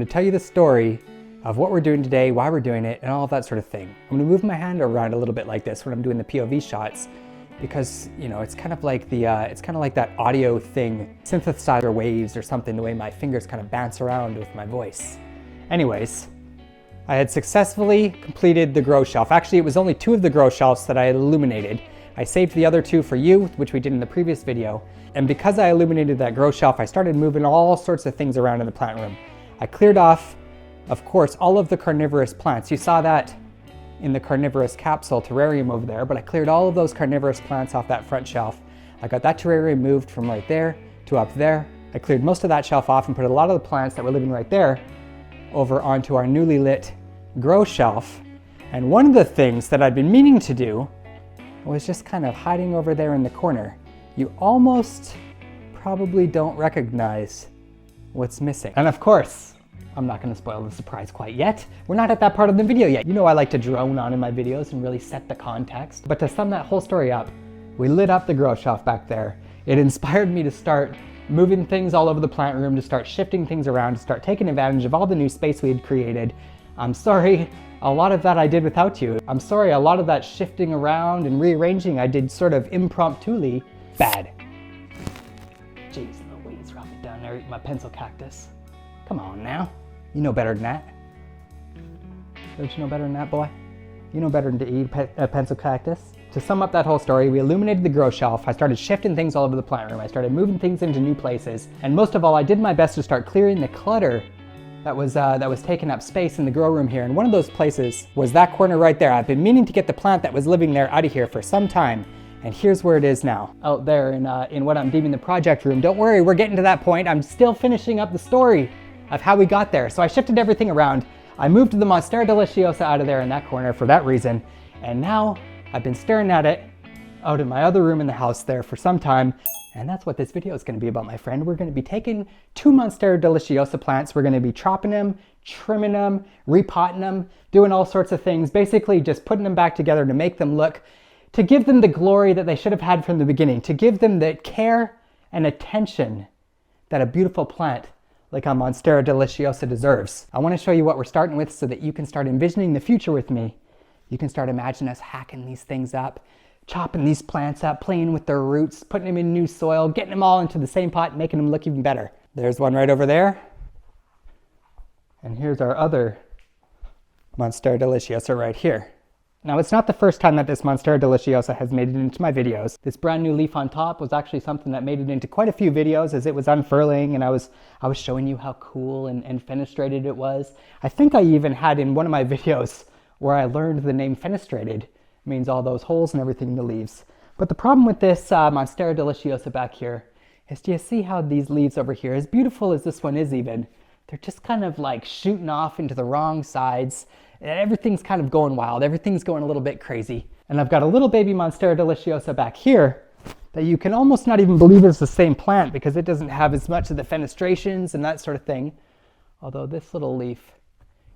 tell you the story of what we're doing today, why we're doing it, and all of that sort of thing. I'm gonna move my hand around a little bit like this when I'm doing the POV shots, because it's kind of like that audio thing, synthesizer waves or something, the way my fingers kind of bounce around with my voice. Anyways, I had successfully completed the grow shelf. Actually, it was only 2 of the grow shelves that I had illuminated. I saved the other 2 for you, which we did in the previous video. And because I illuminated that grow shelf, I started moving all sorts of things around in the plant room. I cleared off, of course, all of the carnivorous plants. You saw that in the carnivorous capsule terrarium over there, but I cleared all of those carnivorous plants off that front shelf. I got that terrarium moved from right there to up there. I cleared most of that shelf off and put a lot of the plants that were living right there over onto our newly lit grow shelf. And one of the things that I'd been meaning to do was just kind of hiding over there in the corner. You almost probably don't recognize what's missing. And of course, I'm not gonna spoil the surprise quite yet. We're not at that part of the video yet. You know I like to drone on in my videos and really set the context. But to sum that whole story up, we lit up the grow shelf back there. It inspired me to start moving things all over the plant room, to start shifting things around, to start taking advantage of all the new space we had created. I'm sorry, a lot of that I did without you. I'm sorry, a lot of that shifting around and rearranging I did sort of impromptuly. Bad. Jeez Louise, rub it down there, eat my pencil cactus. Come on now. You know better than that. Don't you know better than that, boy? You know better than to eat a pencil cactus. To sum up that whole story, we illuminated the grow shelf. I started shifting things all over the plant room. I started moving things into new places. And most of all, I did my best to start clearing the clutter that was taking up space in the grow room here. And one of those places was that corner right there. I've been meaning to get the plant that was living there out of here for some time. And here's where it is now, out there in what I'm deeming the project room. Don't worry, we're getting to that point. I'm still finishing up the story of how we got there. So I shifted everything around. I moved the monstera deliciosa out of there in that corner for that reason. And now I've been staring at it out in my other room in the house there for some time. And that's what this video is gonna be about, my friend. We're gonna be taking 2 monstera deliciosa plants. We're gonna be chopping them, trimming them, repotting them, doing all sorts of things. Basically just putting them back together to make them look, to give them the glory that they should have had from the beginning, to give them the care and attention that a beautiful plant like a monstera deliciosa deserves. I want to show you what we're starting with so that you can start envisioning the future with me. You can start imagining us hacking these things up, chopping these plants up, playing with their roots, putting them in new soil, getting them all into the same pot, and making them look even better. There's one right over there. And here's our other monstera deliciosa right here. Now, it's not the first time that this monstera deliciosa has made it into my videos. This brand new leaf on top was actually something that made it into quite a few videos as it was unfurling, and I was showing you how cool and fenestrated it was. I think I even had in one of my videos where I learned the name fenestrated. It means all those holes and everything in the leaves. But the problem with this monstera deliciosa back here is, do you see how these leaves over here, as beautiful as this one is even, they're just kind of like shooting off into the wrong sides. Everything's kind of going wild. Everything's going a little bit crazy. And I've got a little baby monstera deliciosa back here that you can almost not even believe is the same plant because it doesn't have as much of the fenestrations and that sort of thing. Although this little leaf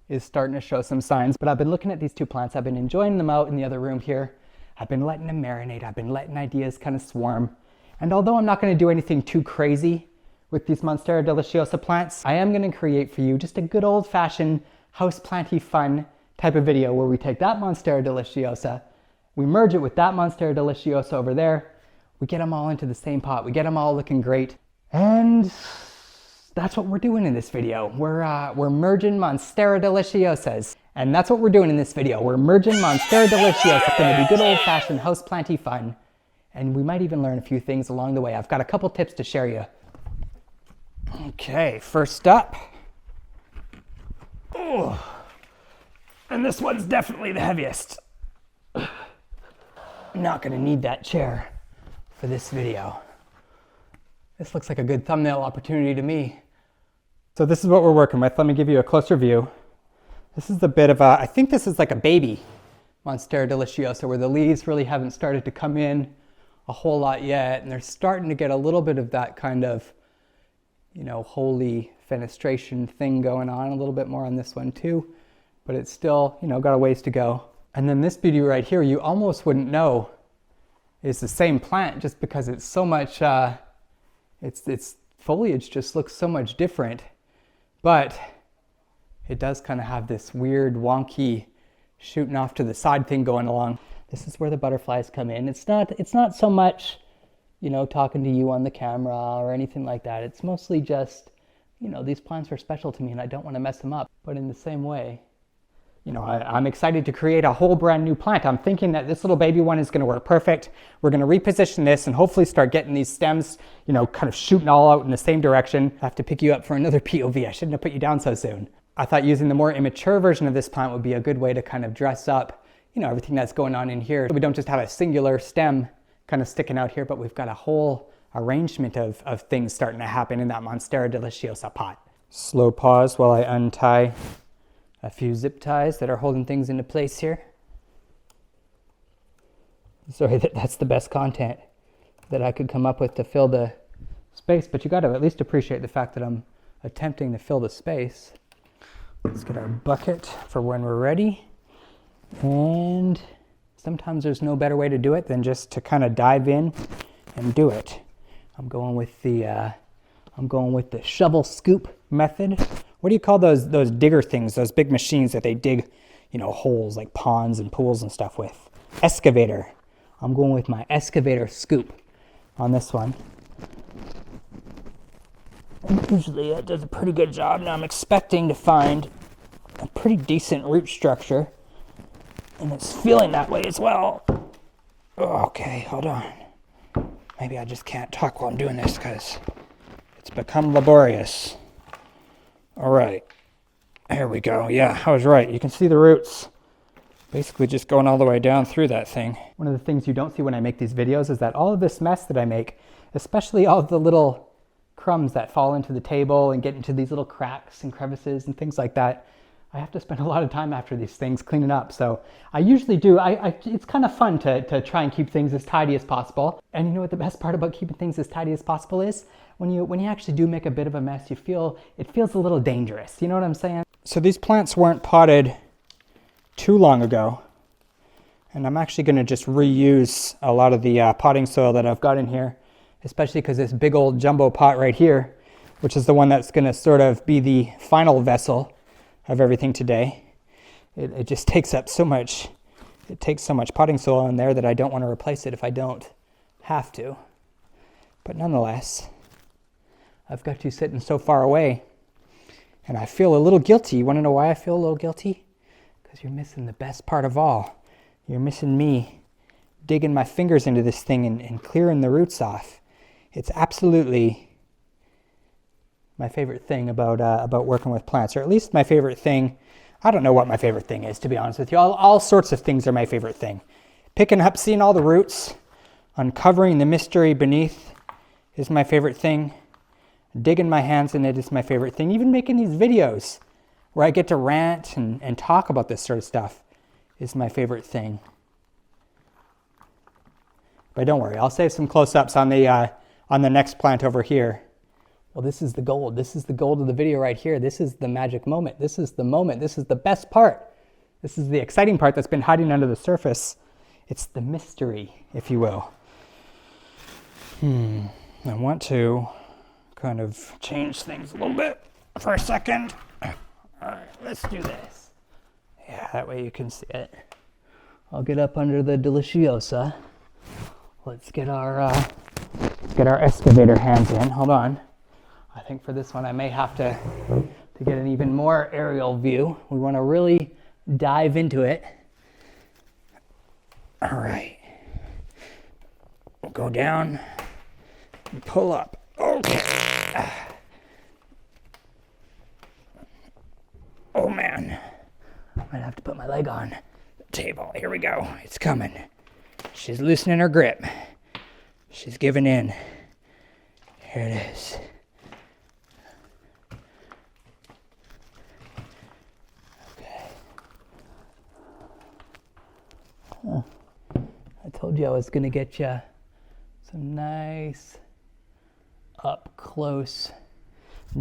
is starting to show some signs. But I've been looking at these 2 plants. I've been enjoying them out in the other room here. I've been letting them marinate. I've been letting ideas kind of swarm. And although I'm not going to do anything too crazy with these monstera deliciosa plants, I am going to create for you just a good old-fashioned houseplanty fun type of video where we take that monstera deliciosa, we merge it with that monstera deliciosa over there, we get them all into the same pot, we get them all looking great, and that's what we're doing in this video. We're merging monstera deliciosas, and that's what we're doing in this video. We're merging monstera deliciosa. It's going to be good old-fashioned houseplanty fun, and we might even learn a few things along the way. I've got a couple tips to share you. Okay, first up. Oh, and this one's definitely the heaviest. I'm not gonna need that chair for this video. This looks like a good thumbnail opportunity to me. So this is what we're working with. Let me give you a closer view. This is a bit of a, I think this is like a baby monstera deliciosa where the leaves really haven't started to come in a whole lot yet, and they're starting to get a little bit of that kind of, holy fenestration thing going on, a little bit more on this one too, but it's still, got a ways to go. And then this beauty right here, you almost wouldn't know is the same plant just because it's so much, its foliage just looks so much different. But it does kind of have this weird wonky shooting off to the side thing going along. This is where the butterflies come in. It's not so much, you know, talking to you on the camera or anything like that. It's mostly just, you know, these plants are special to me and I don't want to mess them up. But in the same way, you know, I'm excited to create a whole brand new plant. I'm thinking that this little baby one is going to work perfect. We're going to reposition this and hopefully start getting these stems, you know, kind of shooting all out in the same direction. I have to pick you up for another POV. I shouldn't have put you down so soon. I thought using the more immature version of this plant would be a good way to kind of dress up, you know, everything that's going on in here. We don't just have a singular stem kind of sticking out here, but we've got a whole arrangement of things starting to happen in that Monstera deliciosa pot. Slow pause while I untie a few zip ties that are holding things into place here. Sorry that that's the best content that I could come up with to fill the space, but you got to at least appreciate the fact that I'm attempting to fill the space. Let's get our bucket for when we're ready. And sometimes there's no better way to do it than just to kind of dive in and do it. I'm going with the shovel scoop method. What do you call those digger things, those big machines that they dig, you know, holes like ponds and pools and stuff with? Excavator. I'm going with my excavator scoop on this one. And usually it does a pretty good job. Now I'm expecting to find a pretty decent root structure, and it's feeling that way as well. Okay, hold on. Maybe I just can't talk while I'm doing this because it's become laborious. All right, here we go. Yeah, I was right. You can see the roots basically just going all the way down through that thing. One of the things you don't see when I make these videos is that all of this mess that I make, especially all of the little crumbs that fall into the table and get into these little cracks and crevices and things like that, I have to spend a lot of time after these things cleaning up. So I usually do. It's kind of fun to try and keep things as tidy as possible. And you know what the best part about keeping things as tidy as possible is? When you actually do make a bit of a mess, it feels a little dangerous. You know what I'm saying? So these plants weren't potted too long ago. And I'm actually going to just reuse a lot of the potting soil that I've got in here, especially because this big old jumbo pot right here, which is the one that's going to sort of be the final vessel of everything today. It just takes up so much, it takes so much potting soil in there that I don't want to replace it if I don't have to. But nonetheless, I've got you sitting so far away and I feel a little guilty. You want to know why I feel a little guilty? Because you're missing the best part of all. You're missing me digging my fingers into this thing and clearing the roots off. It's absolutely my favorite thing about working with plants, or at least my favorite thing. I don't know what my favorite thing is, to be honest with you. All sorts of things are my favorite thing. Picking up, seeing all the roots, uncovering the mystery beneath is my favorite thing. Digging my hands in it is my favorite thing. Even making these videos where I get to rant and talk about this sort of stuff is my favorite thing. But don't worry, I'll save some close-ups on the next plant over here. Well, this is the gold. This is the gold of the video right here. This is the magic moment. This is the moment. This is the best part. This is the exciting part that's been hiding under the surface. It's the mystery, if you will. I want to kind of change things a little bit for a second. All right, let's do this. Yeah, that way you can see it. I'll get up under the deliciosa. Let's get our excavator hands in. Hold on. I think for this one I may have to get an even more aerial view. We want to really dive into it. All right. We'll go down and pull up. Okay. Oh man. I might have to put my leg on the table. Here we go. It's coming. She's loosening her grip. She's giving in. Here it is. Okay. I told you I was going to get you some nice up close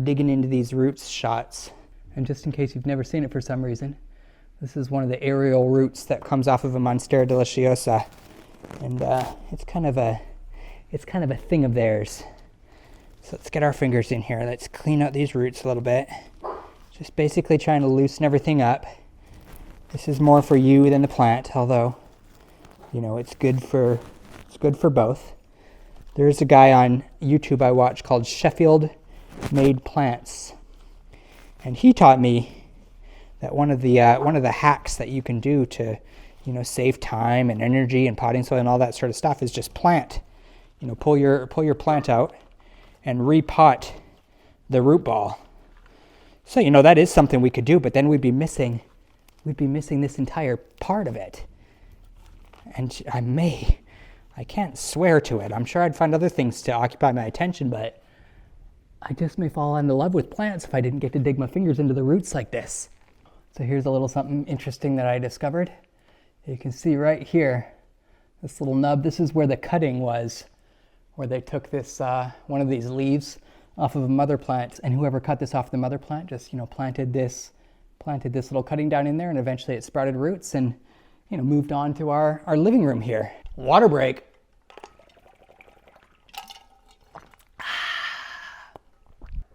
digging into these roots shots. And just in case you've never seen it for some reason, this is one of the aerial roots that comes off of a Monstera deliciosa. And it's kind of a thing of theirs. So let's get our fingers in here. Let's clean out these roots a little bit. Just basically trying to loosen everything up. This is more for you than the plant, although, you know, it's good for both. There's a guy on YouTube I watch called Sheffield Made Plants, and he taught me that one of the hacks that you can do to, you know, save time and energy and potting soil and all that sort of stuff is just plant. You know, pull your plant out and repot the root ball. So, you know, that is something we could do, but then we'd be missing this entire part of it. And I can't swear to it. I'm sure I'd find other things to occupy my attention, but I just may fall into love with plants if I didn't get to dig my fingers into the roots like this. So here's a little something interesting that I discovered. You can see right here, this little nub, this is where the cutting was, where they took this, one of these leaves off of a mother plant, and whoever cut this off the mother plant just, you know, planted this little cutting down in there, and eventually it sprouted roots and, you know, moved on to our living room here. Water break.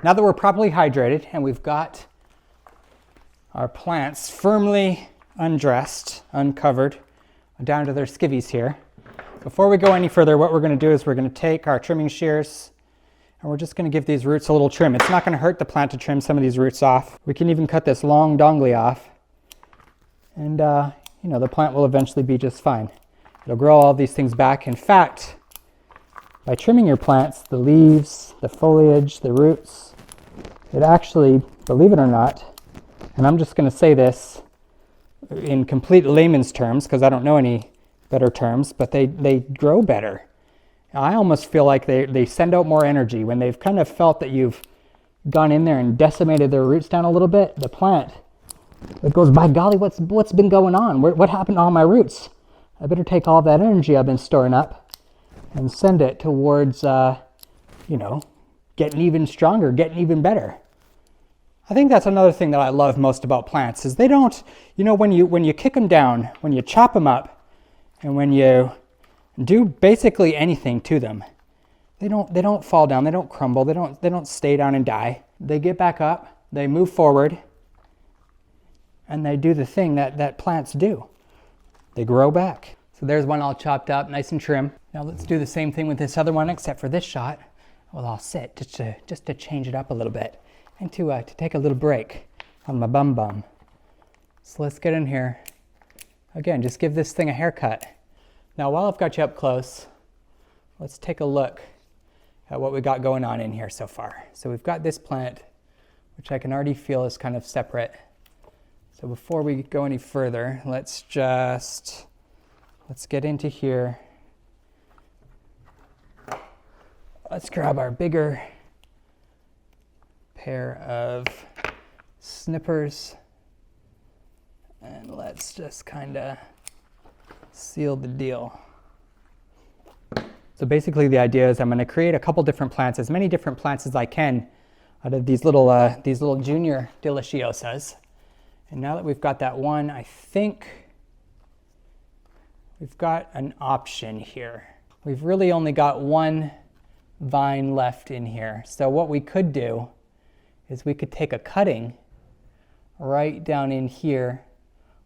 Now that we're properly hydrated and we've got our plants firmly undressed, uncovered, down to their skivvies here, before we go any further, what we're going to do is we're going to take our trimming shears and we're just going to give these roots a little trim. It's not going to hurt the plant to trim some of these roots off. We can even cut this long dongly off, and you know, the plant will eventually be just fine. It'll grow all these things back. In fact, by trimming your plants, the leaves, the foliage, the roots, it actually, believe it or not, and I'm just going to say this in complete layman's terms because I don't know any better terms, but they grow better. I almost feel like they send out more energy when they've kind of felt that you've gone in there and decimated their roots down a little bit. The plant, it goes, by golly, what's been going on? What happened to all my roots? I better take all that energy I've been storing up and send it towards, you know, getting even stronger, getting even better. I think that's another thing that I love most about plants is they don't, you know, when you kick them down, when you chop them up, and when you do basically anything to them, they don't fall down, they don't crumble, they don't stay down and die. They get back up, they move forward, and they do the thing that plants do. They grow back. So there's one all chopped up, nice and trim. Now let's do the same thing with this other one, except for this shot, well, I'll sit just to change it up a little bit and to take a little break on my bum. So let's get in here. Again, just give this thing a haircut. Now, while I've got you up close, let's take a look at what we got going on in here so far. So we've got this plant, which I can already feel is kind of separate. So before we go any further, let's get into here. Let's grab our bigger pair of snippers and let's just kind of seal the deal. So basically the idea is I'm going to create a couple different plants, as many different plants as I can out of these little junior deliciosas. And now that we've got that one, I think we've got an option here. We've really only got one vine left in here. So what we could do is we could take a cutting right down in here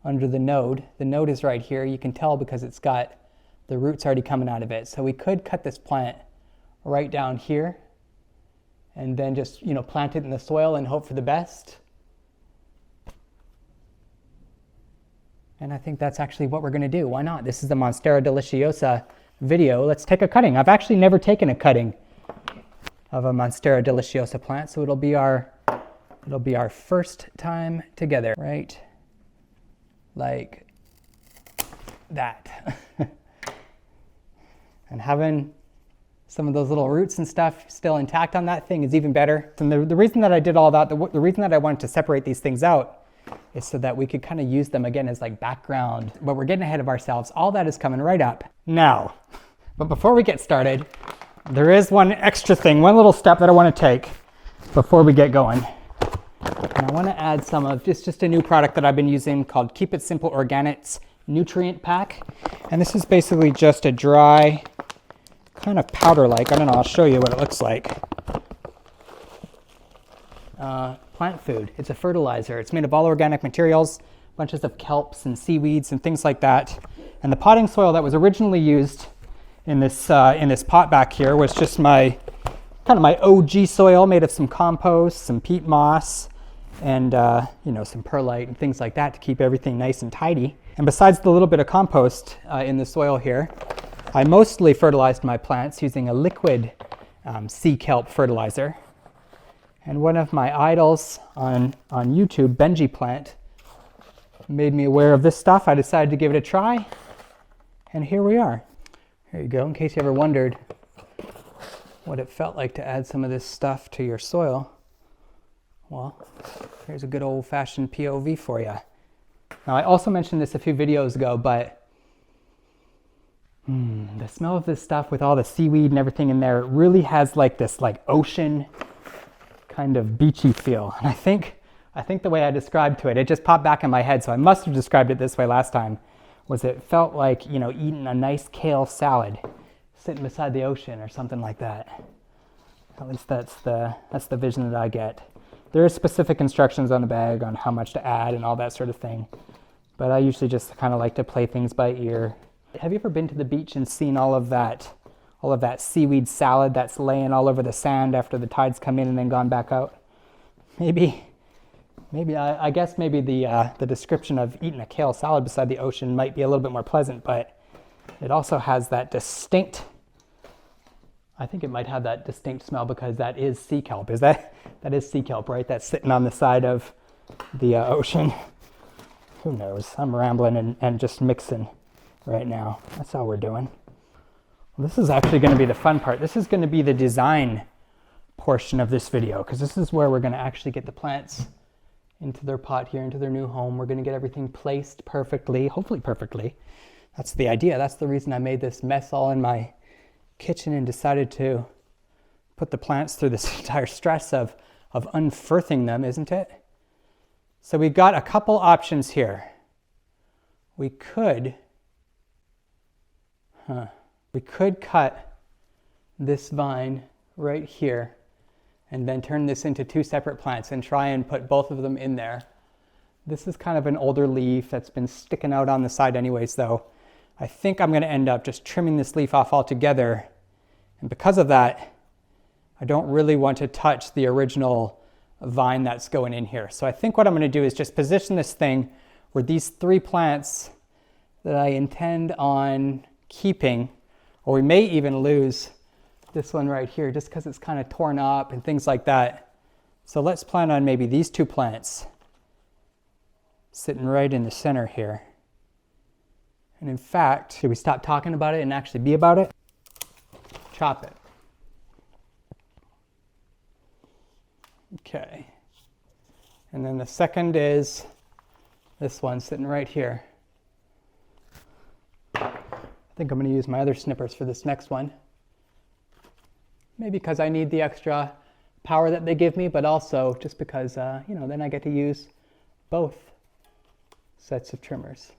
under the node. The node is right here. You can tell because it's got the roots already coming out of it. So we could cut this plant right down here and then just, you know, plant it in the soil and hope for the best. And I think that's actually what we're going to do. Why not? This is the Monstera deliciosa video. Let's take a cutting. I've actually never taken a cutting of a Monstera deliciosa plant, so it'll be our first time together, right? Like that. And having some of those little roots and stuff still intact on that thing is even better. And the reason that I did all that, the reason that I wanted to separate these things out is so that we could kind of use them again as like background, but we're getting ahead of ourselves. All that is coming right up now. But before we get started, there is one extra thing, one little step that I want to take before we get going. And I want to add some of just a new product that I've been using called Keep It Simple Organics Nutrient Pack. And this is basically just a dry, kind of powder-like, I don't know, I'll show you what it looks like. plant food. It's a fertilizer. It's made of all organic materials, bunches of kelps and seaweeds and things like that. And the potting soil that was originally used in this pot back here was just my kind of my OG soil made of some compost, some peat moss, and you know, some perlite and things like that to keep everything nice and tidy. And besides the little bit of compost in the soil here, I mostly fertilized my plants using a liquid sea kelp fertilizer. And one of my idols on YouTube, Benji Plant, made me aware of this stuff. I decided to give it a try, and here we are. There you go, in case you ever wondered what it felt like to add some of this stuff to your soil. Well, here's a good old-fashioned POV for you. Now, I also mentioned this a few videos ago, but the smell of this stuff with all the seaweed and everything in there, it really has like this like ocean kind of beachy feel. And I think the way I described to it, it just popped back in my head, so I must have described it this way last time, was it felt like, you know, eating a nice kale salad sitting beside the ocean or something like that. At least that's the vision that I get. There are specific instructions on the bag on how much to add and all that sort of thing, but I usually just kind of like to play things by ear. Have you ever been to the beach and seen all of that seaweed salad that's laying all over the sand after the tides come in and then gone back out? Maybe I guess maybe the description of eating a kale salad beside the ocean might be a little bit more pleasant, but it also has that distinct, I think it might have that distinct smell because that is sea kelp. That is sea kelp, right? That's sitting on the side of the ocean. Who knows? I'm rambling and just mixing right now. That's all we're doing. Well, this is actually going to be the fun part. This is going to be the design portion of this video, because this is where we're going to actually get the plants into their pot here, into their new home. We're going to get everything placed perfectly, hopefully perfectly. That's the idea. That's the reason I made this mess all in my kitchen and decided to put the plants through this entire stress of unfurthing them, isn't it? So we've got a couple options here. We could cut this vine right here and then turn this into two separate plants and try and put both of them in there. This is kind of an older leaf that's been sticking out on the side anyways, though. I think I'm going to end up just trimming this leaf off altogether. And because of that, I don't really want to touch the original vine that's going in here. So I think what I'm going to do is just position this thing where these three plants that I intend on keeping, or we may even lose this one right here just because it's kind of torn up and things like that. So let's plan on maybe these two plants sitting right in the center here. And in fact, should we stop talking about it and actually be about it? Chop it. Okay. And then the second is this one sitting right here. I think I'm going to use my other snippers for this next one. Maybe because I need the extra power that they give me, but also just because, you know, then I get to use both sets of trimmers.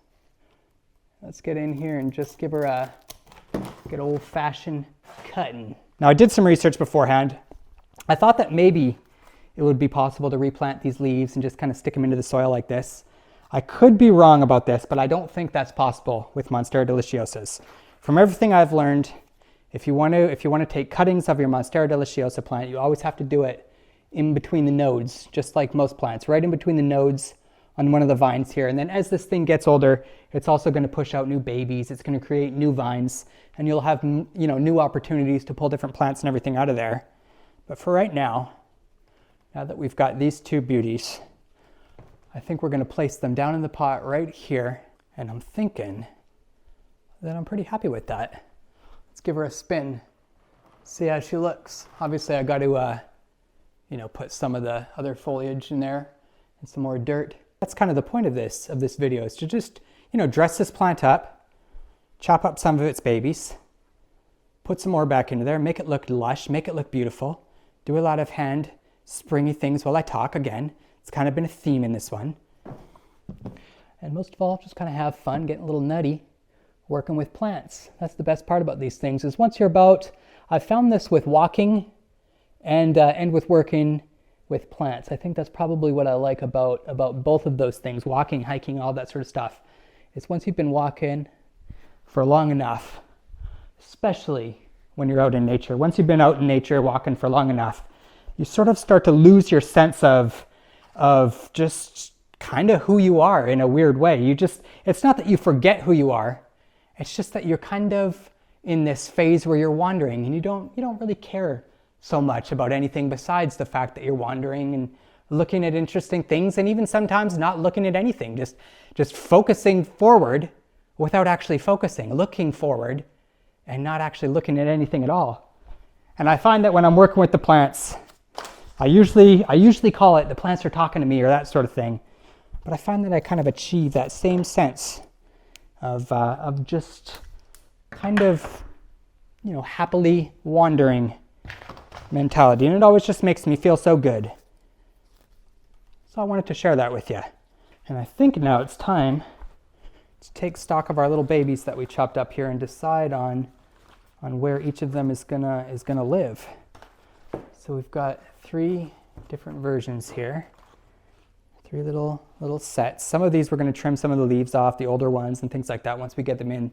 Let's get in here and just give her a good old-fashioned cutting. Now, I did some research beforehand. I thought that maybe it would be possible to replant these leaves and just kind of stick them into the soil like this. I could be wrong about this, but I don't think that's possible with Monstera deliciosas. From everything I've learned, if you want to take cuttings of your Monstera deliciosa plant, you always have to do it in between the nodes, just like most plants, right in between the nodes on one of the vines here. And then as this thing gets older, it's also going to push out new babies. It's going to create new vines, and you'll have, you know, new opportunities to pull different plants and everything out of there. But for right now that we've got these two beauties, I think we're going to place them down in the pot right here. And I'm thinking that I'm pretty happy with that. Let's give her a spin, see how she looks. Obviously, I got to, you know, put some of the other foliage in there and some more dirt. That's kind of the point of this video, is to just, you know, dress this plant up, chop up some of its babies, put some more back into there, make it look lush, make it look beautiful, do a lot of hand springy things while I talk. Again, it's kind of been a theme in this one. And most of all, just kind of have fun, getting a little nutty, working with plants. That's the best part about these things, is once you're about, I've found this with walking and with working with plants. I think that's probably what I like about both of those things, walking, hiking, all that sort of stuff. It's once you've been walking for long enough, especially when you're out in nature, once you've been out in nature walking for long enough, you sort of start to lose your sense of just kind of who you are in a weird way. It's not that you forget who you are, it's just that you're kind of in this phase where you're wandering and you don't really care so much about anything besides the fact that you're wandering and looking at interesting things, and even sometimes not looking at anything, just focusing forward without actually focusing, looking forward and not actually looking at anything at all. And I find that when I'm working with the plants, I usually call it the plants are talking to me or that sort of thing, but I find that I kind of achieve that same sense of just kind of, happily wandering mentality, and it always just makes me feel so good. So I wanted to share that with you. And I think now it's time to take stock of our little babies that we chopped up here and decide on where each of them is gonna live. So we've got 3 different versions here, 3 little sets. Some of these we're going to trim some of the leaves off, the older ones and things like that once we get them in.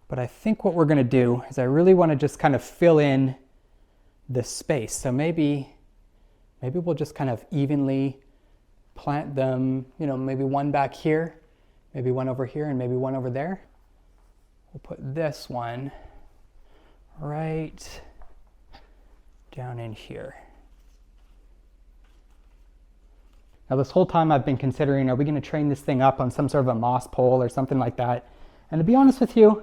But I think what we're going to do is I really want to just kind of fill in this space. So maybe we'll just kind of evenly plant them, maybe one back here, maybe one over here, and maybe one over there. We'll put this one right down in here. Now this whole time I've been considering, are we going to train this thing up on some sort of a moss pole or something like that? And to be honest with you,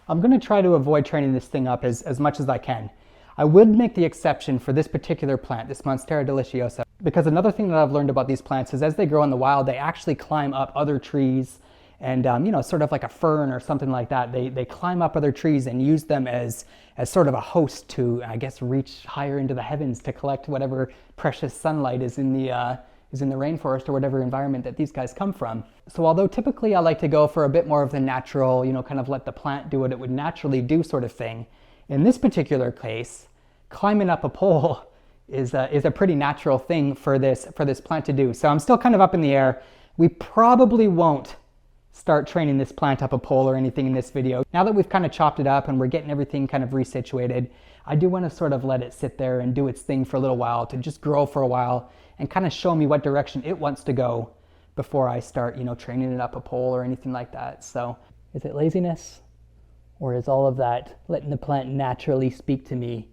I'm going to try to avoid training this thing up as much as I can. I would make the exception for this particular plant, this monstera deliciosa, because another thing that I've learned about these plants is as they grow in the wild, they actually climb up other trees and, sort of like a fern or something like that. They climb up other trees and use them as sort of a host to, I guess, reach higher into the heavens to collect whatever precious sunlight is in the rainforest or whatever environment that these guys come from. So although typically I like to go for a bit more of the natural, kind of let the plant do what it would naturally do sort of thing, in this particular case, climbing up a pole is a pretty natural thing for this plant to do. So I'm still kind of up in the air. We probably won't start training this plant up a pole or anything in this video. Now that we've kind of chopped it up and we're getting everything kind of resituated, I do want to sort of let it sit there and do its thing for a little while, to just grow for a while and kind of show me what direction it wants to go before I start, training it up a pole or anything like that. So is it laziness, or is all of that letting the plant naturally speak to me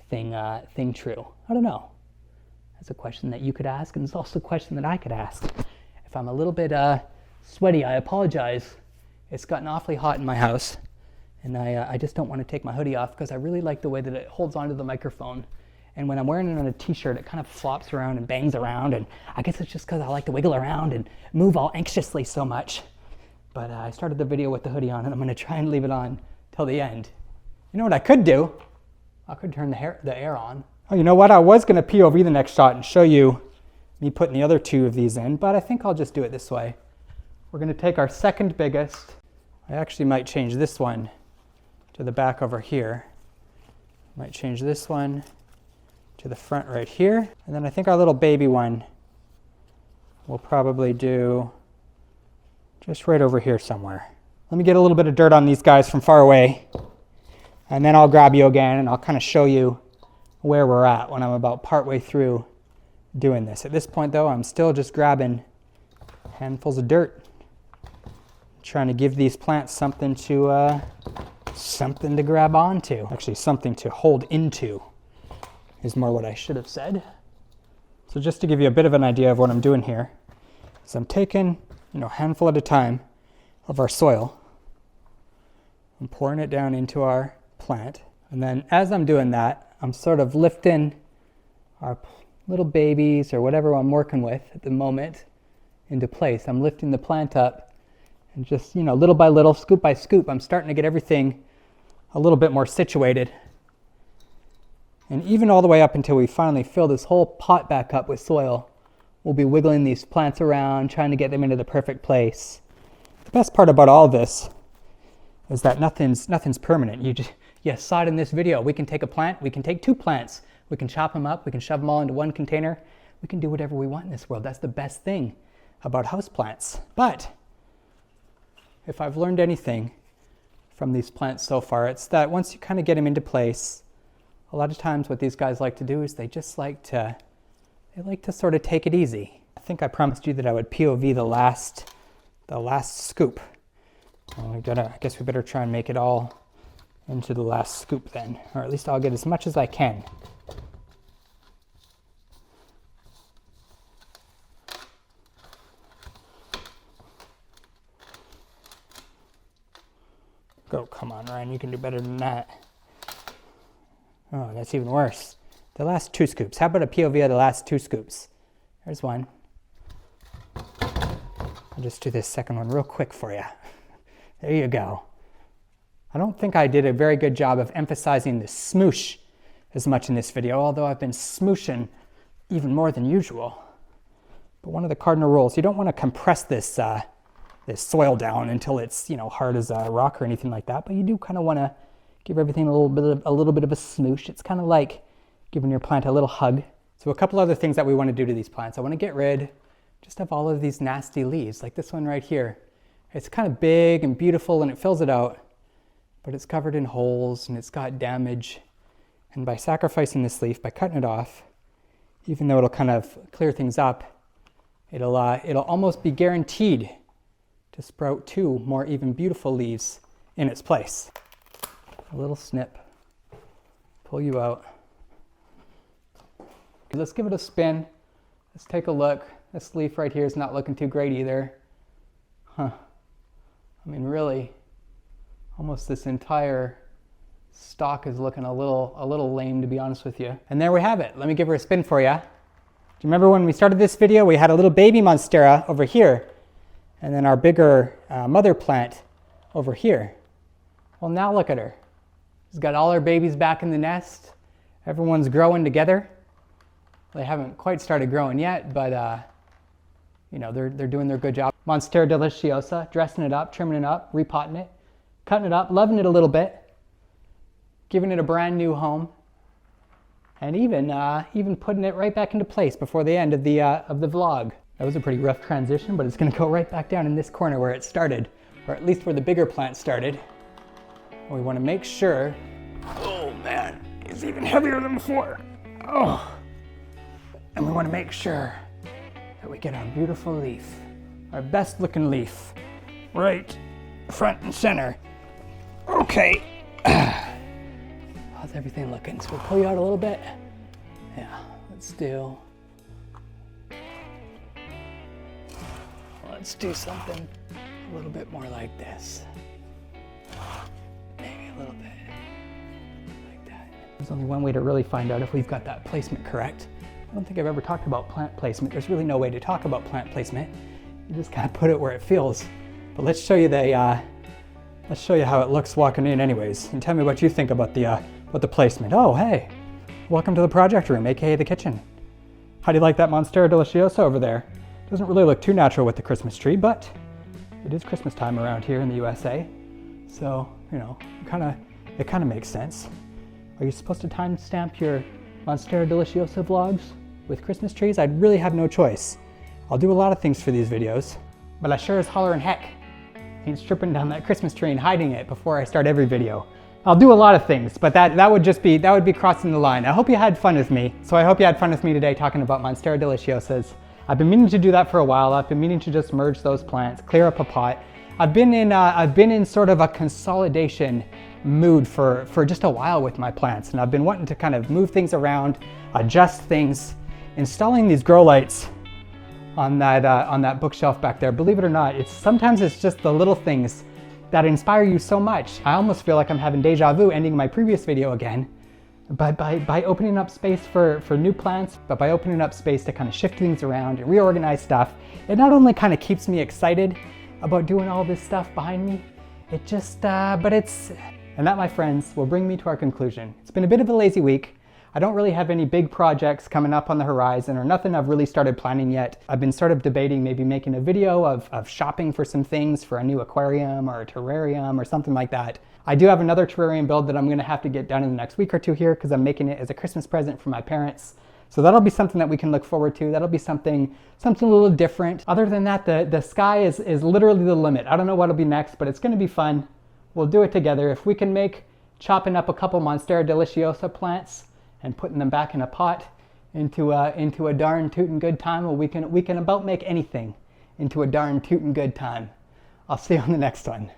thing true? I don't know. That's a question that you could ask, and it's also a question that I could ask. If I'm a little bit sweaty, I apologize. It's gotten awfully hot in my house, and I just don't want to take my hoodie off because I really like the way that it holds onto the microphone. And when I'm wearing it on a t-shirt, it kind of flops around and bangs around, and I guess it's just because I like to wiggle around and move all anxiously so much. But I started the video with the hoodie on, and I'm going to try and leave it on till the end. You know what I could do? I could turn the air on. Oh, you know what? I was going to POV the next shot and show you me putting the other 2 of these in, but I think I'll just do it this way. We're going to take our second biggest. I actually might change this one to the back over here. Might change this one to the front right here. And then I think our little baby one we'll probably do just right over here somewhere. Let me get a little bit of dirt on these guys from far away, and then I'll grab you again and I'll kind of show you where we're at when I'm about partway through doing this. At this point though, I'm still just grabbing handfuls of dirt, trying to give these plants something to grab onto. Actually, something to hold into is more what I should have said. So just to give you a bit of an idea of what I'm doing here, is I'm taking, a handful at a time of our soil, I'm pouring it down into our plant, and then as I'm doing that, I'm sort of lifting our little babies or whatever I'm working with at the moment into place. I'm lifting the plant up, and just, little by little, scoop by scoop, I'm starting to get everything a little bit more situated. And even all the way up until we finally fill this whole pot back up with soil, we'll be wiggling these plants around, trying to get them into the perfect place. The best part about all this is that nothing's permanent. You saw it in this video. We can take a plant, we can take 2 plants, we can chop them up, we can shove them all into one container, we can do whatever we want in this world. That's the best thing about houseplants. But if I've learned anything from these plants so far, it's that once you kind of get them into place, a lot of times what these guys like to do is they like to sort of take it easy. I think I promised you that I would POV the last scoop. Well, I guess we better try and make it all into the last scoop then, or at least I'll get as much as I can. Oh, come on, Ryan, you can do better than that. Oh, that's even worse. The last 2 scoops. How about a POV of the last 2 scoops? There's one. I'll just do this second one real quick for you. There you go. I don't think I did a very good job of emphasizing the smoosh as much in this video, although I've been smooshing even more than usual. But one of the cardinal rules, you don't want to compress this soil down until it's, hard as a rock or anything like that, but you do kind of want to give everything a little bit of a smoosh. It's kind of like giving your plant a little hug. So a couple other things that we want to do to these plants. I want to get rid just of all of these nasty leaves, like this one right here. It's kind of big and beautiful and it fills it out, but it's covered in holes and it's got damage. And by sacrificing this leaf, by cutting it off, even though it'll kind of clear things up, it'll almost be guaranteed to sprout 2 more even beautiful leaves in its place. A little snip, pull you out. Let's give it a spin. Let's take a look. This leaf right here is not looking too great either. Huh. I mean, really, almost this entire stalk is looking a little lame, to be honest with you. And there we have it. Let me give her a spin for you. Do you remember when we started this video, we had a little baby monstera over here, and then our bigger mother plant over here. Well, now look at her. She's got all her babies back in the nest. Everyone's growing together. They haven't quite started growing yet, but they're doing their good job. Monstera deliciosa, dressing it up, trimming it up, repotting it, cutting it up, loving it a little bit, giving it a brand new home, and even putting it right back into place before the end of the vlog. That was a pretty rough transition, but it's going to go right back down in this corner where it started, or at least where the bigger plant started. We want to make sure. Oh man, it's even heavier than before. Oh, and we want to make sure that we get our beautiful leaf, our best looking leaf, right front and center. Okay. How's everything looking? So we'll pull you out a little bit. Yeah, let's do something a little bit more like this. Maybe a little bit like that. There's only one way to really find out if we've got that placement correct. I don't think I've ever talked about plant placement. There's really no way to talk about plant placement. You just kind of put it where it feels. But let's show you how it looks walking in anyways, and tell me what you think about the placement. Oh, hey, welcome to the project room, aka the kitchen. How do you like that Monstera deliciosa over there? Doesn't really look too natural with the Christmas tree, but it is Christmas time around here in the USA, so it kind of makes sense. Are you supposed to timestamp your Monstera deliciosa vlogs with Christmas trees? I'd really have no choice. I'll do a lot of things for these videos, but I sure as hollering heck ain't stripping down that Christmas tree and hiding it before I start every video. I'll do a lot of things, but that would be crossing the line. I hope you had fun with me. So I hope you had fun with me today talking about Monstera deliciosas. I've been meaning to do that for a while. I've been meaning to just merge those plants, clear up a pot. I've been in sort of a consolidation mood for just a while with my plants, and I've been wanting to kind of move things around, adjust things. Installing these grow lights on that bookshelf back there, believe it or not, sometimes it's just the little things that inspire you so much. I almost feel like I'm having deja vu ending my previous video again. But by opening up space for new plants, but by opening up space to kind of shift things around and reorganize stuff, it not only kind of keeps me excited about doing all this stuff behind me, it just, and that, my friends, will bring me to our conclusion. It's been a bit of a lazy week. I don't really have any big projects coming up on the horizon, or nothing I've really started planning yet. I've been sort of debating maybe making a video of shopping for some things for a new aquarium or a terrarium or something like that. I do have another terrarium build that I'm gonna have to get done in the next week or two here because I'm making it as a Christmas present for my parents. So that'll be something that we can look forward to. That'll be something a little different. Other than that, the sky is literally the limit. I don't know what'll be next, but it's gonna be fun. We'll do it together. If we can make chopping up a couple monstera deliciosa plants and putting them back in a pot into a darn tootin' good time, well, we can about make anything into a darn tootin' good time. I'll see you on the next one.